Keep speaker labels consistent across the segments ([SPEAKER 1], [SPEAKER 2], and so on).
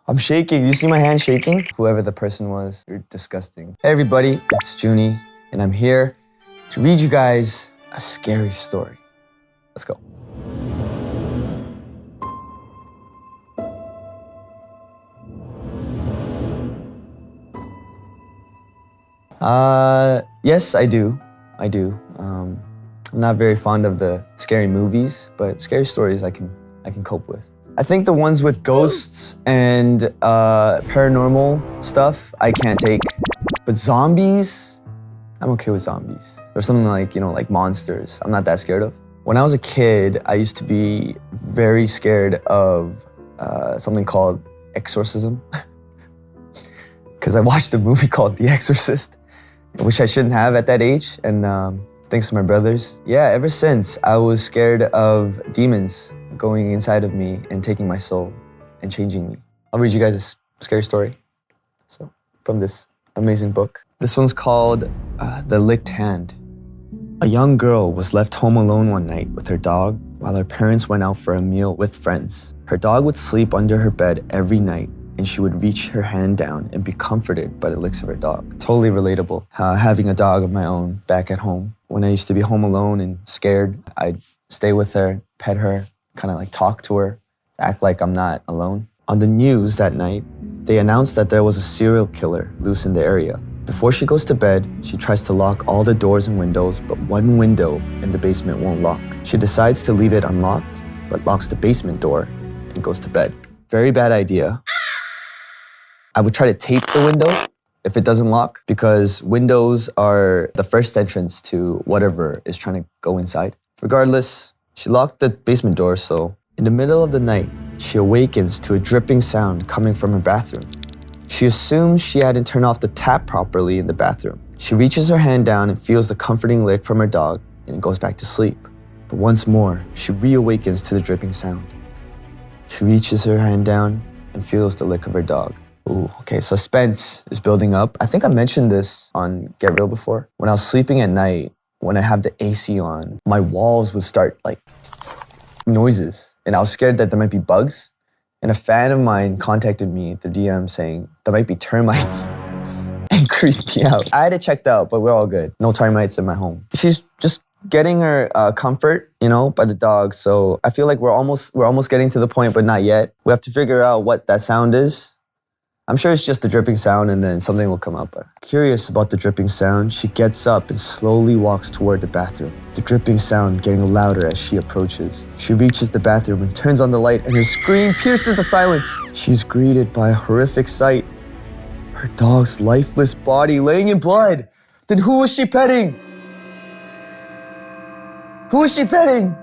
[SPEAKER 1] I'm shaking. You see my hand shaking? Whoever the person was, you're disgusting. Hey everybody, it's Junny, and I'm here to read you guys a scary story. Let's go. Yes, I do. I'm not very fond of the scary movies, but scary stories I can cope with. I think the ones with ghosts and paranormal stuff I can't take, but zombies, I'm okay with zombies. Or something like, like monsters, I'm not that scared of. When I was a kid, I used to be very scared of something called exorcism. Because I watched a movie called The Exorcist, which I shouldn't have at that age, and thanks to my brothers. Yeah, ever since, I was scared of demons going inside of me and taking my soul and changing me. I'll read you guys a scary story from this amazing book. This one's called The Licked Hand. A young girl was left home alone one night with her dog while her parents went out for a meal with friends. Her dog would sleep under her bed every night, and she would reach her hand down and be comforted by the licks of her dog. Totally relatable, having a dog of my own back at home. When I used to be home alone and scared, I'd stay with her, pet her, kind of like talk to her, act like I'm not alone. On the news that night, they announced that there was a serial killer loose in the area. Before she goes to bed, she tries to lock all the doors and windows, but one window in the basement won't lock. She decides to leave it unlocked, but locks the basement door and goes to bed. Very bad idea. I would try to tape the window if it doesn't lock, because windows are the first entrance to whatever is trying to go inside. Regardless, she locked the basement door, so in the middle of the night, she awakens to a dripping sound coming from her bathroom. She assumes she hadn't turned off the tap properly in the bathroom. She reaches her hand down and feels the comforting lick from her dog and goes back to sleep. But once more, she reawakens to the dripping sound. She reaches her hand down and feels the lick of her dog. Ooh, okay, suspense is building up. I think I mentioned this on Get Real before. When I was sleeping at night, when I have the AC on, my walls would start like noises. And I was scared that there might be bugs. And a fan of mine contacted me through DM saying there might be termites and creeped me out. I had it checked out, but we're all good. No termites in my home. She's just getting her comfort, by the dog. So I feel like we're almost getting to the point, but not yet. We have to figure out what that sound is. I'm sure it's just the dripping sound and then something will come up. Curious about the dripping sound, she gets up and slowly walks toward the bathroom. The dripping sound getting louder as she approaches. She reaches the bathroom and turns on the light, and her scream pierces the silence. She's greeted by a horrific sight. Her dog's lifeless body laying in blood. Then who was she petting? Who was she petting?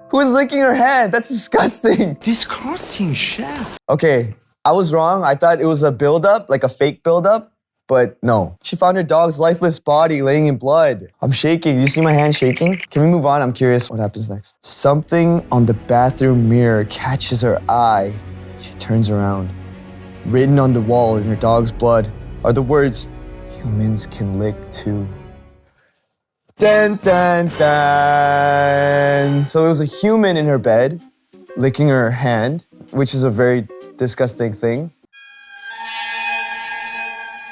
[SPEAKER 1] Who was licking her hand? That's disgusting.
[SPEAKER 2] Disgusting shit.
[SPEAKER 1] Okay. I was wrong. I thought it was a buildup, like a fake buildup, but no. She found her dog's lifeless body laying in blood. I'm shaking. You see my hand shaking? Can we move on? I'm curious what happens next. Something on the bathroom mirror catches her eye. She turns around. Written on the wall in her dog's blood are the words, "Humans can lick too." Dun, dun, dun. So it was a human in her bed licking her hand, which is a very disgusting thing.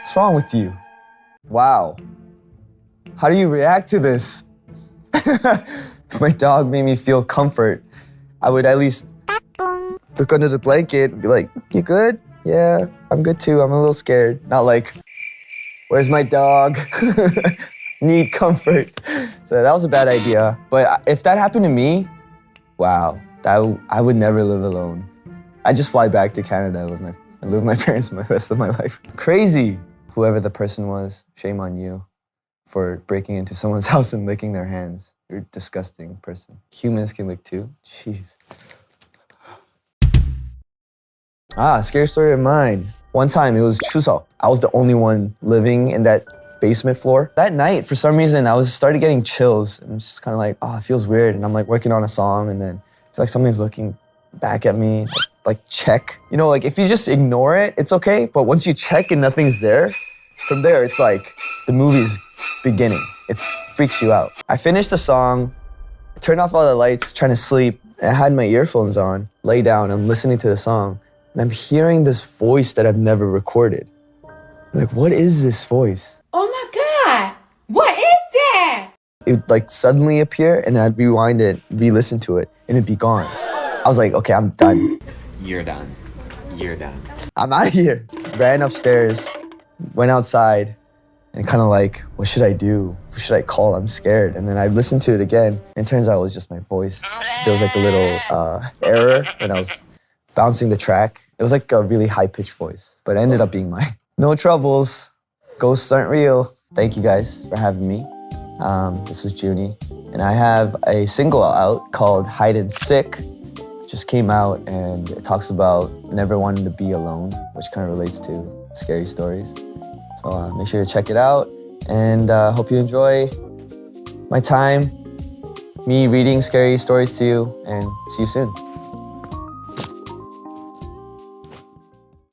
[SPEAKER 1] What's wrong with you? Wow. How do you react to this? If my dog made me feel comfort, I would at least look under the blanket and be like, "You good? Yeah, I'm good too. I'm a little scared." Not like, "Where's my dog?" Need comfort. So that was a bad idea. But if that happened to me, wow, I would never live alone. I just fly back to Canada and live with my parents the rest of my life. Crazy. Whoever the person was, shame on you for breaking into someone's house and licking their hands. You're a disgusting person. Humans can lick too. Jeez. Scary story of mine. One time, it was Chuseok. I was the only one living in that basement floor. That night, for some reason, I started getting chills. I'm just kind of like, it feels weird. And I'm like working on a song, and then I feel like somebody's looking back at me, like check. Like if you just ignore it, it's okay. But once you check and nothing's there, from there, it's like the movie's beginning. It freaks you out. I finished the song, turned off all the lights, trying to sleep. I had my earphones on, lay down, I'm listening to the song. and I'm hearing this voice that I've never recorded. I'm like, what is this voice?
[SPEAKER 2] Oh my God, what is that?
[SPEAKER 1] It would like suddenly appear, and then I'd rewind it, re-listen to it, and it'd be gone. I was like, okay, I'm done.
[SPEAKER 3] You're done. You're done.
[SPEAKER 1] I'm out of here. Ran upstairs, went outside, and kind of like, what should I do? Who should I call? I'm scared. And then I listened to it again, and it turns out it was just my voice. There was like a little error when I was bouncing the track. It was like a really high-pitched voice, but it ended up being mine. No troubles. Ghosts aren't real. Thank you guys for having me. This was JUNNY, and I have a single out called Hide and Sick. Just came out, and it talks about never wanting to be alone, which kind of relates to scary stories. So make sure to check it out, and hope you enjoy my time, me reading scary stories to you, and see you soon.